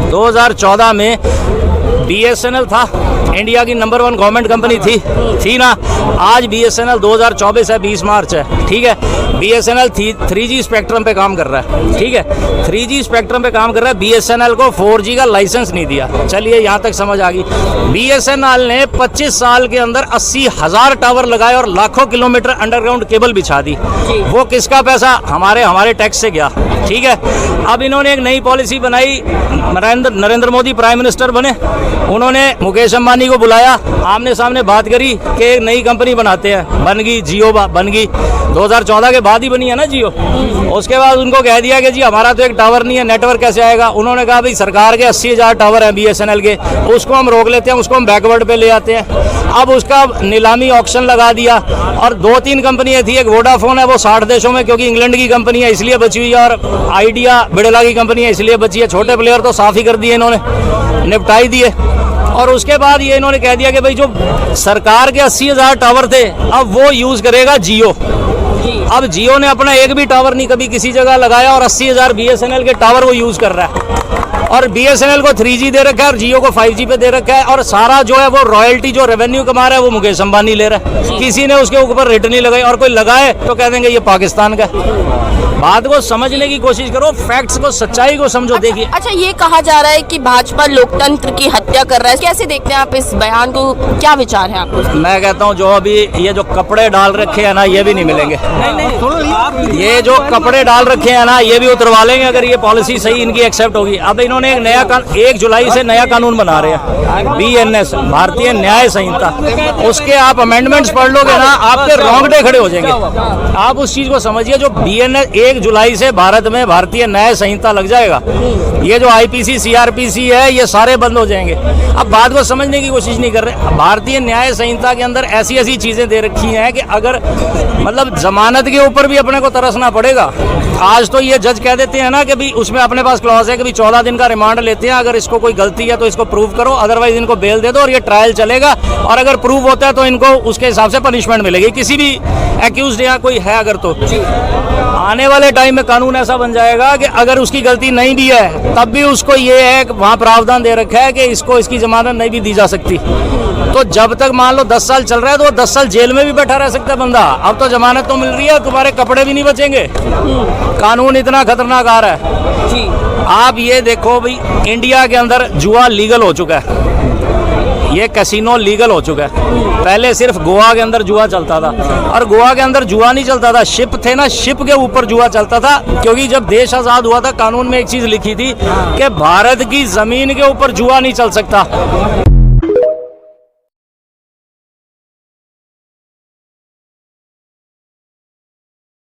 2014 में BSNL था, India की नंबर 1 गवर्नमेंट कंपनी थी ना। आज BSNL 2024 है, 20 मार्च है, ठीक है। BSNL 3G स्पेक्ट्रम पे काम कर रहा है, ठीक है। 3G स्पेक्ट्रम पे काम कर रहा है। BSNL को 4G का लाइसेंस नहीं दिया। चलिए यहाँ तक समझ आ गई। BSNL ने 25 साल के अंदर 80,000 टावर लगाए और लाखों किलोमीटर अंडरग्राउंड केबल बिछा दी। वो किसका पैसा? हमारे टैक्स से गया, ठीक है। अब इन्होंने एक नई पॉलिसी बनाई, नरेंद्र मोदी प्राइम मिनिस्टर बने, उन्होंने मुकेश अंबानी को बुलाया, आमने सामने बात करी कि एक नई कंपनी बनाते हैं। बन गई जियो, बन गई 2014 के बाद ही बनी है ना जियो। उसके बाद उनको कह दिया कि जी हमारा तो एक टावर नहीं है, नेटवर्क कैसे आएगा। उन्होंने कहा भाई सरकार के 80,000 टावर हैं BSNL के, उसको हम रोक लेते हैं, उसको हम बैकवर्ड पे ले आते हैं। अब उसका नीलामी ऑक्शन लगा दिया और 2-3 कंपनियां थी। एक वोडाफोन है, वो 60 देशों में, क्योंकि इंग्लैंड की कंपनी है इसलिए बची हुई है, और आइडिया बिड़ला की कंपनी है इसलिए बची है। छोटे प्लेयर तो साफ ही कर दिए इन्होंने, निपटाई दिए। और उसके बाद ये इन्होंने कह दिया कि भाई जो सरकार के 80,000 टावर थे अब वो यूज करेगा जियो। अब जियो ने अपना एक भी टावर नहीं कभी किसी जगह लगाया और 80,000 BSNL के टावर वो यूज कर रहा है। और BSNL को 3G दे रखा है और जियो को 5G पे दे रखा है। और सारा जो है वो रॉयल्टी जो रेवेन्यू कमा रहा है वो मुकेश अंबानी ले रहा है। किसी ने उसके ऊपर रेट नहीं लगाई, और कोई लगाए तो कह देंगे ये पाकिस्तान का। बात को समझने की कोशिश करो, फैक्ट्स को, सच्चाई को समझो। देखिए अच्छा, ये कहा जा रहा है कि भाजपा लोकतंत्र की हत्या कर रहा है, कैसे देखते हैं आप इस बयान को? क्या विचार है आपको? मैं कहता हूँ जो अभी ये जो कपड़े डाल रखे हैं ना, ये भी नहीं मिलेंगे। ये जो कपड़े डाल रखे हैं ना, ये भी उतरवा लेंगे अगर ये पॉलिसी सही इनकी एक्सेप्ट होगी। अब इन्होंने एक नया 1 जुलाई से नया कानून बना रहे हैं, BNS, भारतीय न्याय संहिता। उसके आप अमेंडमेंट्स पढ़ लोगे ना, आपके रोंगटे खड़े हो जाएंगे। आप उस चीज को समझिए, जो BNS 1 जुलाई से भारत में भारतीय न्याय संहिता लग जाएगा। ये जो IPC CRPC है ये सारे बंद हो जाएंगे। अब बात को समझने की कोशिश नहीं कर रहे। भारतीय न्याय संहिता के अंदर ऐसी ऐसी चीजें दे रखी हैं कि अगर मतलब जमानत के ऊपर भी अपने को तरसना पड़ेगा। आज तो ये जज कह देते हैं ना कि भाई उसमें अपने पास क्लॉज है कि भाई 14 दिन का रिमांड लेते हैं, अगर इसको कोई गलती है तो इसको प्रूव करो, अदरवाइज इनको बेल दे दो और ये ट्रायल चलेगा। और अगर प्रूव होता है तो इनको उसके हिसाब से पनिशमेंट मिलेगी, किसी भी एक्यूज्ड या कोई है अगर तो। आने वाले टाइम में कानून ऐसा बन जाएगा कि अगर उसकी गलती नहीं भी है तब भी उसको ये है कि वहाँ प्रावधान दे रखा है कि इसको इसकी जमानत नहीं भी दी जा सकती। तो जब तक मान लो 10 साल चल रहा है तो 10 साल जेल में भी बैठा रह सकता है बंदा। अब तो जमानत तो मिल रही है, तुम्हारे कपड़े भी नहीं बचेंगे। कानून इतना खतरनाक आ रहा है जी। आप ये देखो भाई, इंडिया के अंदर जुआ लीगल हो चुका है, ये कैसीनो लीगल हो चुका है। पहले सिर्फ गोवा के अंदर जुआ चलता था, और गोवा के अंदर जुआ नहीं चलता था, शिप थे ना, शिप के ऊपर जुआ चलता था। क्योंकि जब देश आजाद हुआ था कानून में एक चीज लिखी थी कि भारत की जमीन के ऊपर जुआ नहीं चल सकता।